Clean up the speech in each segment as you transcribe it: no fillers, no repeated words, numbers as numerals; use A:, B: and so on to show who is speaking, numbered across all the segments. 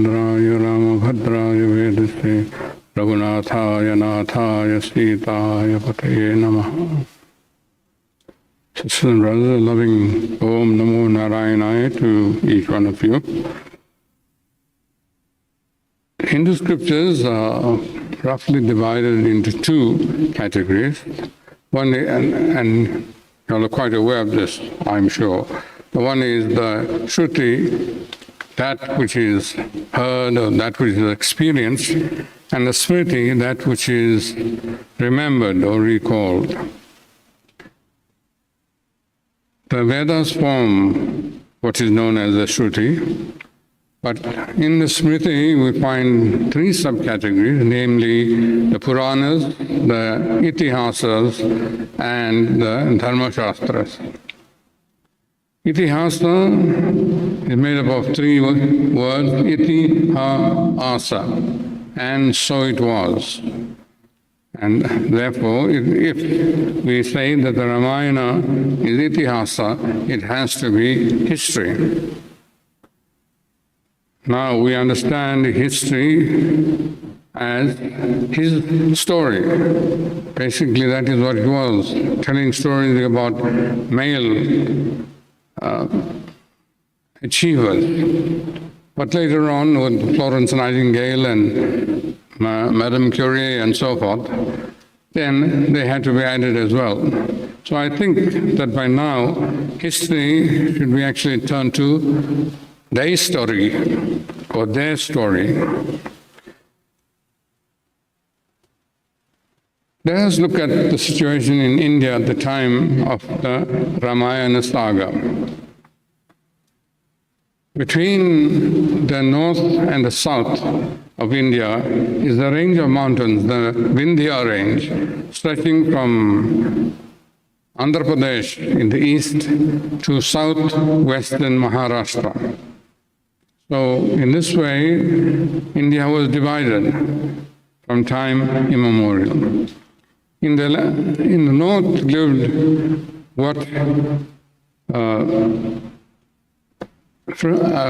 A: Ramachandraya Ramabhadraya Vedase Raghunathaya Nathaya Sitaya Pataye Namaha. Sisters and brothers, a loving Om Namo Narayanaya to each one of you. Hindu scriptures are roughly divided into two categories. One, and you're quite aware of this, I'm sure. The one is the Shruti, that which is heard or that which is experienced, and the Smriti, that which is remembered or recalled. The Vedas form what is known as the Shruti, but in the Smriti we find three subcategories, namely the Puranas, the Itihasas, and the Dharma Shastras. Itihasa is made up of three words, Iti, Ha, Asa, and so it was. And therefore, if we say that the Ramayana is Itihasa, it has to be history. Now we understand history as his story. Basically, that is what it was, telling stories about male achievers. But later on, with Florence Nightingale and Madame Curie and so forth, then they had to be added as well. So I think that by now, history should be actually turned to their story or their story. Let us look at the situation in India at the time of the Ramayana saga. Between the north and the south of India is the range of mountains, the Vindhya range, stretching from Andhra Pradesh in the east to southwestern Maharashtra. So in this way, India was divided from time immemorial. In the north lived what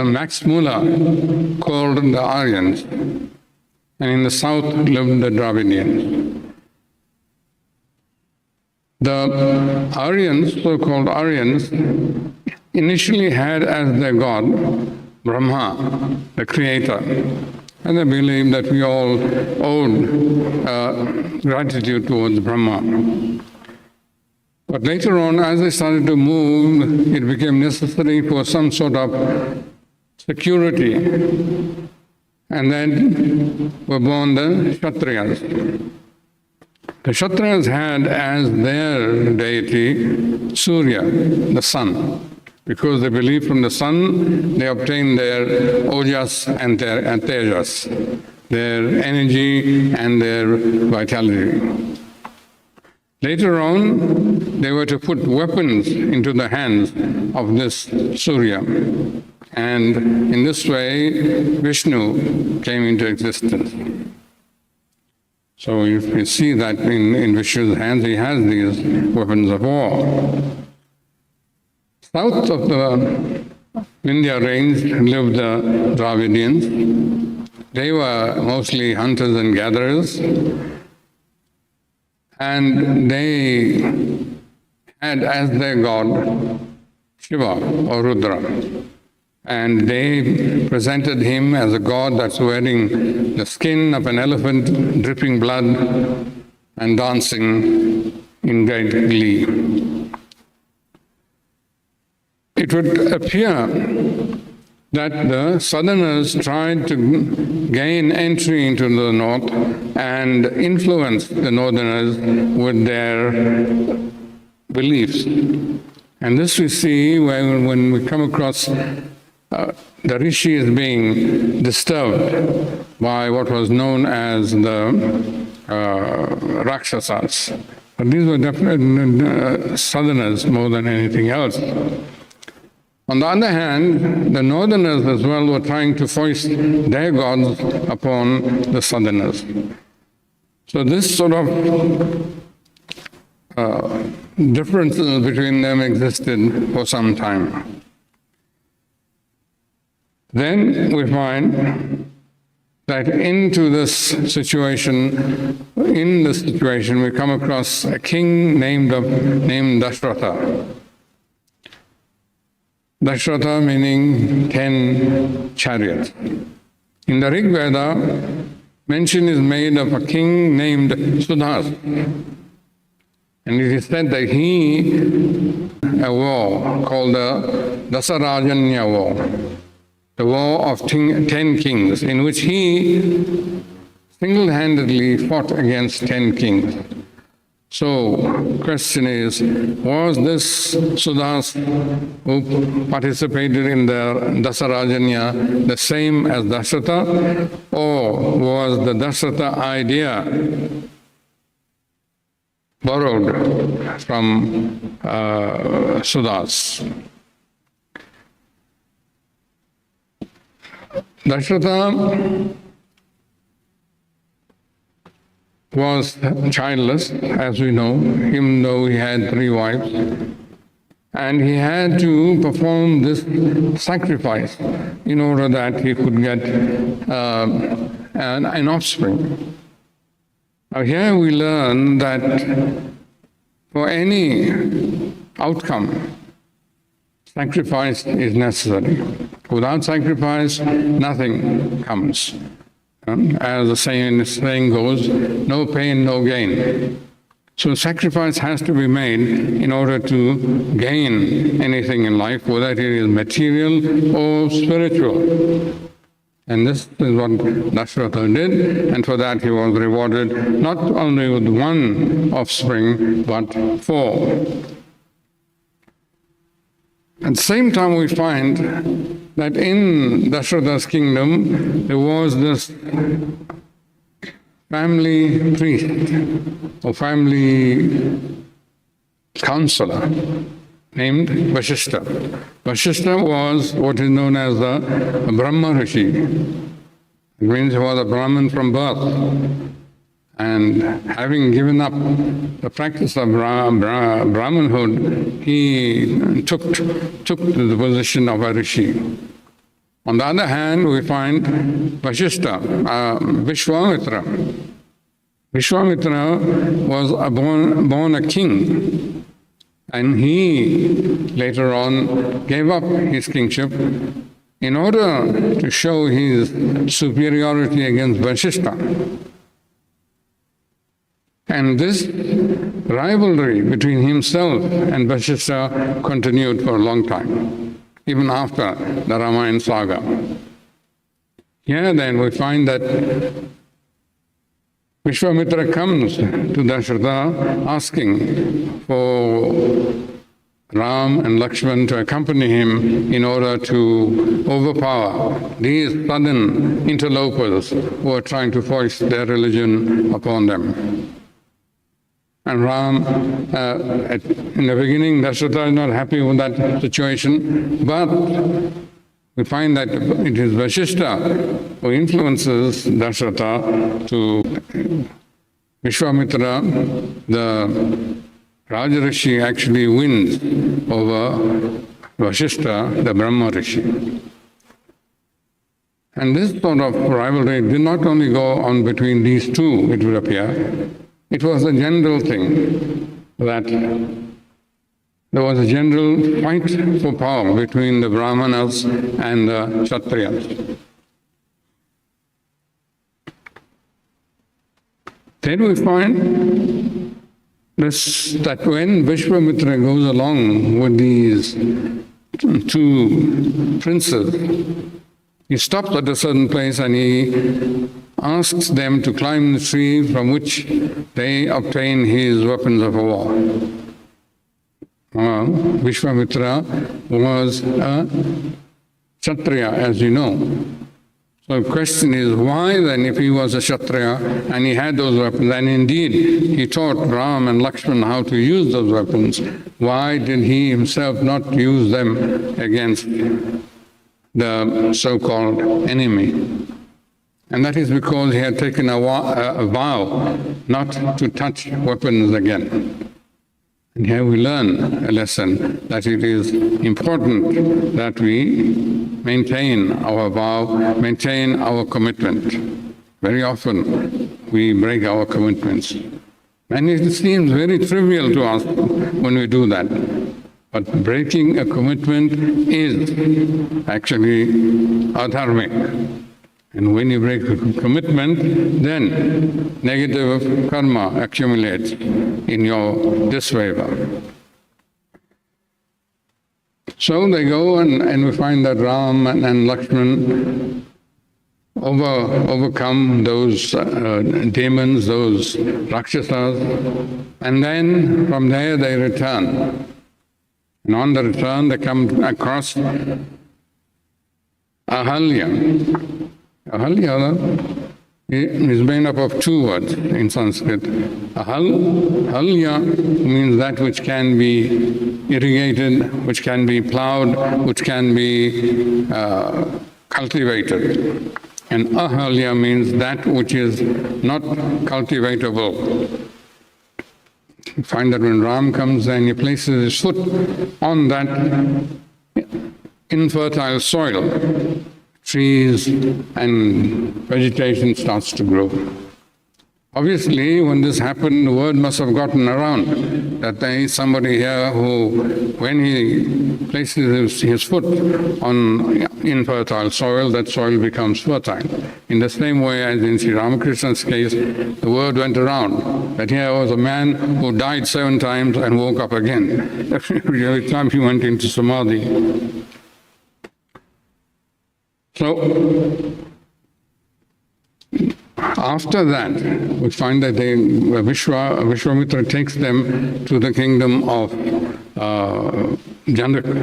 A: Max Muller called the Aryans, and in the south lived the Dravidians. The Aryans, so-called Aryans, initially had as their god Brahma, the creator, and they believed that we all owed gratitude towards Brahma. But later on, as they started to move, it became necessary for some sort of security. And then were born the Kshatriyas. The Kshatriyas had as their deity Surya, the sun. Because they believed from the sun, they obtained their ojas and their tejas, their energy and their vitality. Later on, they were to put weapons into the hands of this Surya. And in this way, Vishnu came into existence. So you see that in Vishnu's hands, he has these weapons of war. South of the Vindhya range lived the Dravidians. They were mostly hunters and gatherers. And they had as their god Shiva or Rudra. And they presented him as a god that's wearing the skin of an elephant, dripping blood, and dancing in great glee. It would appear that the southerners tried to gain entry into the north and influence the northerners with their beliefs. And this we see when we come across the rishis being disturbed by what was known as the Rakshasas. But these were definitely southerners more than anything else. On the other hand, the northerners as well were trying to foist their gods upon the southerners. So this sort of differences between them existed for some time. Then we find that in this situation we come across a king named Dashratha. Dashratha meaning 10 chariots. In the Rig Veda, mention is made of a king named Sudhas. And it is said that a war called the Dasarajanya War, the war of 10 kings, in which he single-handedly fought against 10 kings. So, question is, was this Sudhas who participated in the Dasarajanya the same as Dasratha, or was the Dasratha idea borrowed from Sudhas? Dashratha was childless, as we know, even though he had 3 wives. And he had to perform this sacrifice in order that he could get an offspring. Now here we learn that for any outcome, sacrifice is necessary. Without sacrifice, nothing comes. As the saying goes, no pain, no gain. So sacrifice has to be made in order to gain anything in life, whether it is material or spiritual. And this is what Dashratha did, and for that he was rewarded not only with 1 offspring, but 4. At the same time, we find that in Dashratha's kingdom, there was this family priest or family counselor named Vashishta. Vashishta was what is known as the Brahma Rishi. It means he was a Brahmin from birth. And having given up the practice of Brahmanhood, he took the position of a rishi. On the other hand, we find Vashishta, Vishwamitra. Vishwamitra was born a king, and he later on gave up his kingship in order to show his superiority against Vashishta. And this rivalry between himself and Vashishta continued for a long time, even after the Ramayana saga. Here then we find that Vishwamitra comes to Dashratha asking for Ram and Lakshman to accompany him in order to overpower these southern interlopers who are trying to foist their religion upon them. And Ram, in the beginning, Dashratha is not happy with that situation, but we find that it is Vashishta who influences Dashratha to Vishwamitra. The Rajarishi actually wins over Vashishta, the Brahma Rishi. And this sort of rivalry did not only go on between these two, it would appear. It was a general thing that there was a general fight for power between the Brahmanas and the Kshatriyas. Then we find that when Vishwamitra goes along with these 2 princes, he stops at a certain place and he asks them to climb the tree from which they obtain his weapons of war. Vishwamitra was a Kshatriya, as you know. So the question is, why then, if he was a Kshatriya and he had those weapons, and indeed he taught Ram and Lakshman how to use those weapons, why did he himself not use them against the so-called enemy? And that is because he had taken a vow not to touch weapons again. And here we learn a lesson that it is important that we maintain our vow, maintain our commitment. Very often we break our commitments. And it seems very trivial to us when we do that. But breaking a commitment is actually adharmic. And when you break a commitment, then negative karma accumulates in your disfavor. So they go and we find that Ram and Lakshman overcome those demons, those rakshasas, and then from there they return. And on the return they come across Ahalya. Ahalya is made up of two words in Sanskrit. Ahalya means that which can be irrigated, which can be plowed, which can be cultivated. And Ahalya means that which is not cultivatable. You find that when Ram comes and he places his foot on that infertile soil, trees and vegetation starts to grow. Obviously, when this happened, the word must have gotten around that there is somebody here who, when he places his foot on infertile soil, that soil becomes fertile. In the same way as in Sri Ramakrishna's case, the word went around that here was a man who died 7 times and woke up again. Every time he went into samadhi. So, after that, we find that Vishwamitra takes them to the kingdom of Janaka.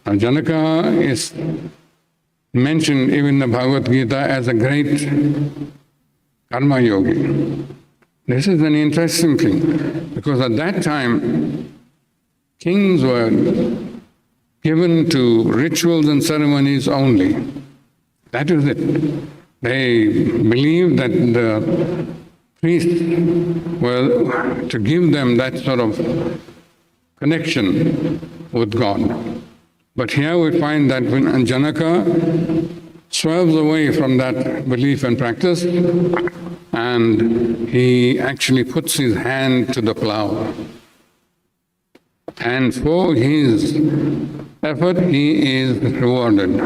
A: Now, Janaka is mentioned even in the Bhagavad Gita as a great karma yogi. This is an interesting thing, because at that time, kings were given to rituals and ceremonies only. That is it. They believed that the priests were to give them that sort of connection with God. But here we find that when Janaka swerves away from that belief and practice, and he actually puts his hand to the plow. And for his effort, he is rewarded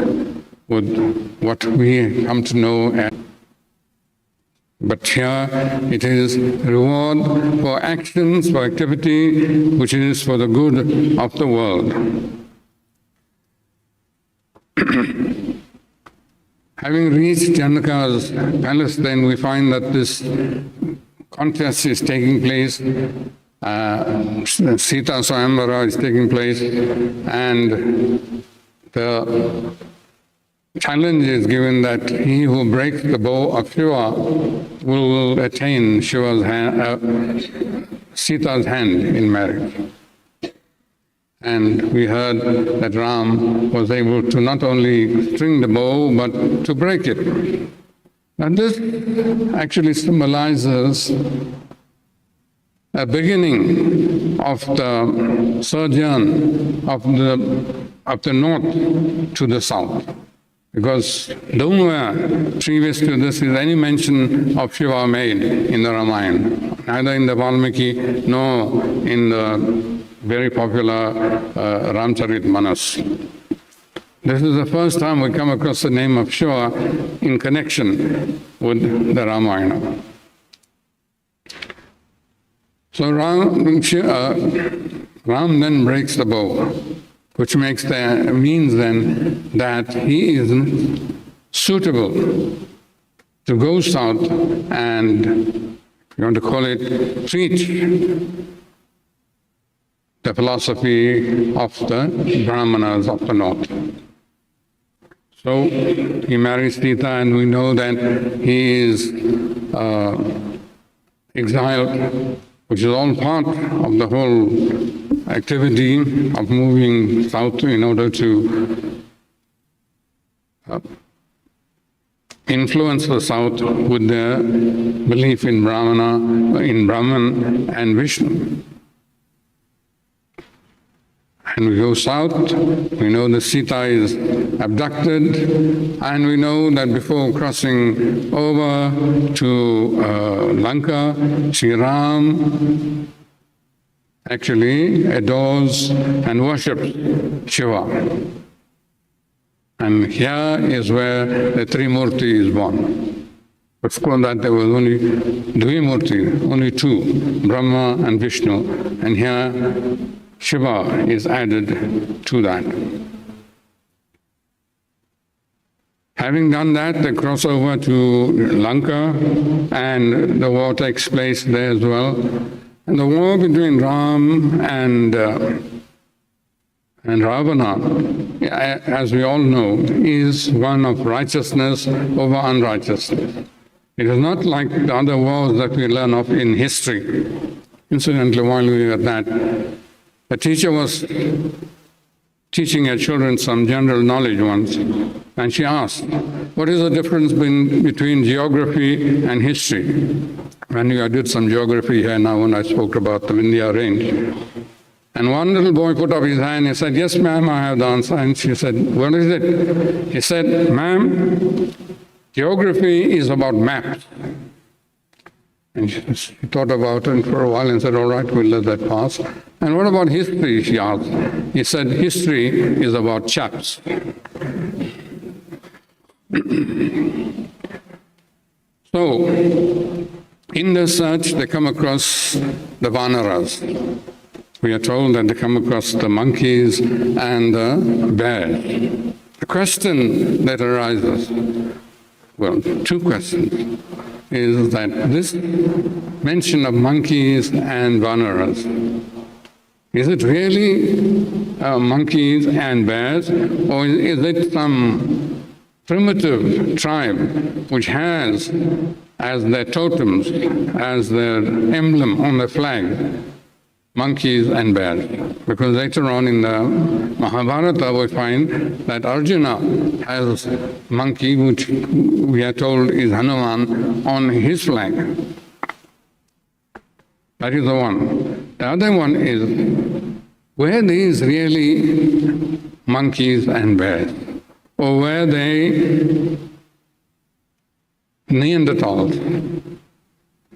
A: with what we come to know as. But here it is reward for actions, for activity, which is for the good of the world. Having reached Janaka's palace, then we find that this contest is taking place. Sita Swayamvara is taking place, and the challenge is given that he who breaks the bow of Shiva will attain Shiva's hand, Sita's hand in marriage. And we heard that Ram was able to not only string the bow, but to break it. And this actually symbolizes a beginning of the sojourn of the north to the south. Because nowhere previous to this is any mention of Shiva made in the Ramayana, neither in the Valmiki nor in the very popular Ramcharitmanas. This is the first time we come across the name of Shiva in connection with the Ramayana. So Ram then breaks the bow, which means then that he is suitable to go south and, you want to call it, preach the philosophy of the Brahmanas of the north. So he marries Sita, and we know that he is exiled, which is all part of the whole activity of moving south in order to influence the south with their belief in Brahman and Vishnu. And we go south, we know that Sita is abducted, and we know that before crossing over to Lanka, Sri Ram actually adores and worships Shiva. And here is where the Trimurti is born. Before that there was only Dvimurti, only two, Brahma and Vishnu, and here Shiva is added to that. Having done that, they cross over to Lanka, and the war takes place there as well. And the war between Ram and Ravana, as we all know, is one of righteousness over unrighteousness. It is not like the other wars that we learn of in history. Incidentally, while we were at that, the teacher was teaching her children some general knowledge once, and she asked, what is the difference between geography and history? And I did some geography here now when I spoke about the Vindhya range. And one little boy put up his hand and said, yes, ma'am, I have the answer. And she said, what is it? He said, ma'am, geography is about maps. And she thought about it for a while and said, all right, we'll let that pass. And what about history, she asked. He said, history is about chaps. So, in their search, they come across the Vanaras. We are told that they come across the monkeys and the bears. The question that arises, well, two questions, is that this mention of monkeys and Vanaras, is it really monkeys and bears, or is it some primitive tribe which has as their totems, as their emblem on the flag, monkeys and bears? Because later on in the Mahabharata we find that Arjuna has a monkey which we are told is Hanuman on his flag. That is the one. The other one is, were these really monkeys and bears? Or were they Neanderthals?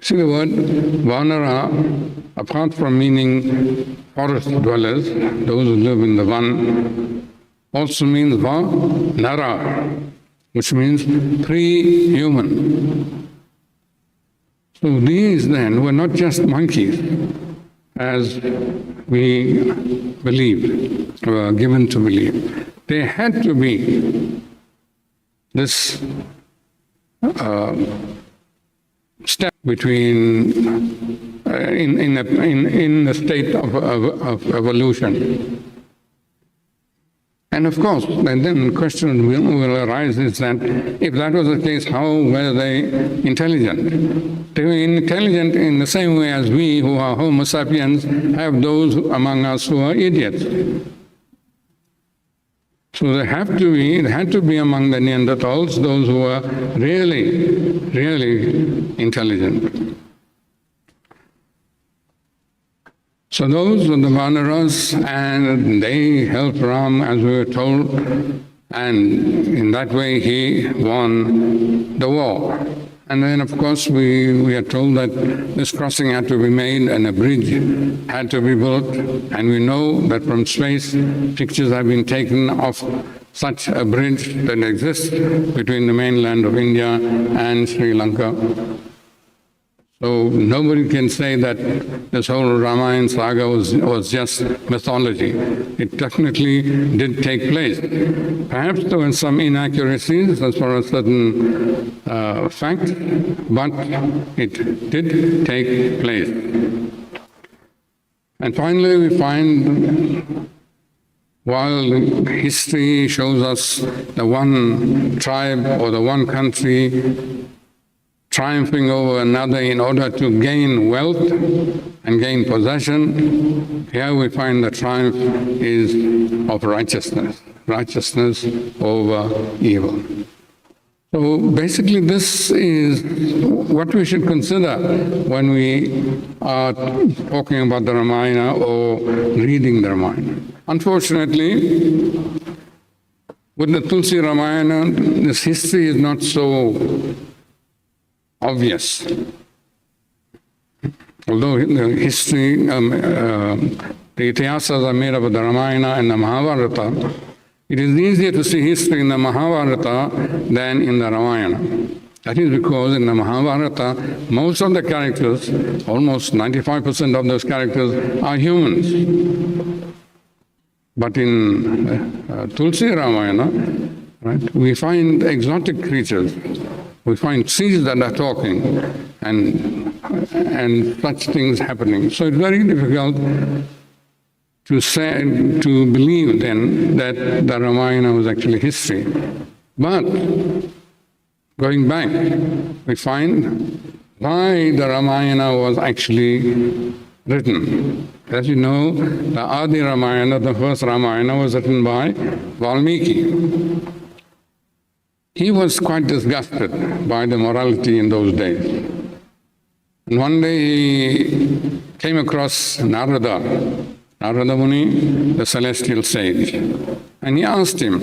A: See, the word Vanara, apart from meaning forest dwellers, those who live in the Van, also means Va-Nara, which means pre-human. So these then were not just monkeys, as we believed, were given to believe. They had to be this step between in the state of evolution. And of course, then the question will arise is that if that was the case, how were they intelligent? They were intelligent in the same way as we, who are Homo sapiens, have those among us who are idiots. So they had to be among the Neanderthals, those who were really intelligent. So those were the Vanaras, and they helped Ram, as we were told, and in that way he won the war. And then, of course, we are told that this crossing had to be made and a bridge had to be built. And we know that from space, pictures have been taken of such a bridge that exists between the mainland of India and Sri Lanka. So nobody can say that this whole Ramayana saga was just mythology. It technically did take place. Perhaps there were some inaccuracies as far as certain facts, but it did take place. And finally we find, while history shows us the one tribe or the one country triumphing over another in order to gain wealth and gain possession, here we find the triumph is of righteousness over evil. So basically this is what we should consider when we are talking about the Ramayana or reading the Ramayana. Unfortunately, with the Tulsi Ramayana, this history is not so obvious. Although the history, the Itihasas are made up of the Ramayana and the Mahabharata, it is easier to see history in the Mahabharata than in the Ramayana. That is because in the Mahabharata, most of the characters, almost 95% of those characters, are humans. But in Tulsi Ramayana, right, we find exotic creatures. We find trees that are talking and such things happening. So it's very difficult to believe then that the Ramayana was actually history. But going back, we find why the Ramayana was actually written. As you know, the Adi Ramayana, the first Ramayana, was written by Valmiki. He was quite disgusted by the morality in those days. And one day he came across Narada Muni, the celestial sage, and he asked him,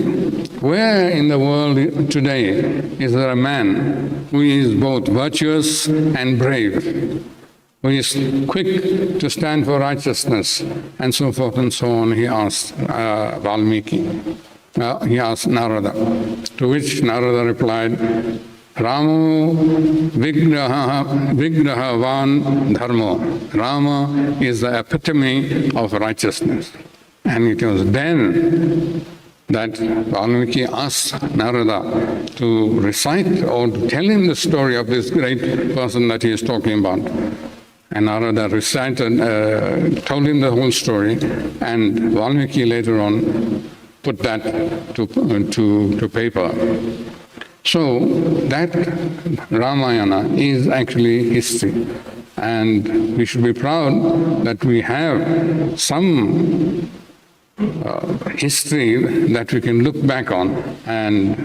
A: where in the world today is there a man who is both virtuous and brave, who is quick to stand for righteousness, and so forth and so on? He asked Valmiki. He asked Narada, to which Narada replied, Ramo Vigrahavan Dharmo. Rama is the epitome of righteousness. And it was then that Valmiki asked Narada to recite or to tell him the story of this great person that he is talking about. And Narada recited, told him the whole story, and Valmiki later on put that to paper. So that Ramayana is actually history, and we should be proud that we have some history that we can look back on and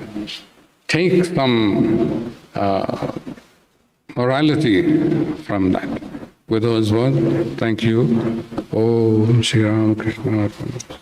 A: take some morality from that. With those words, thank you. Om Shri Ram Krishna Arpanamastu.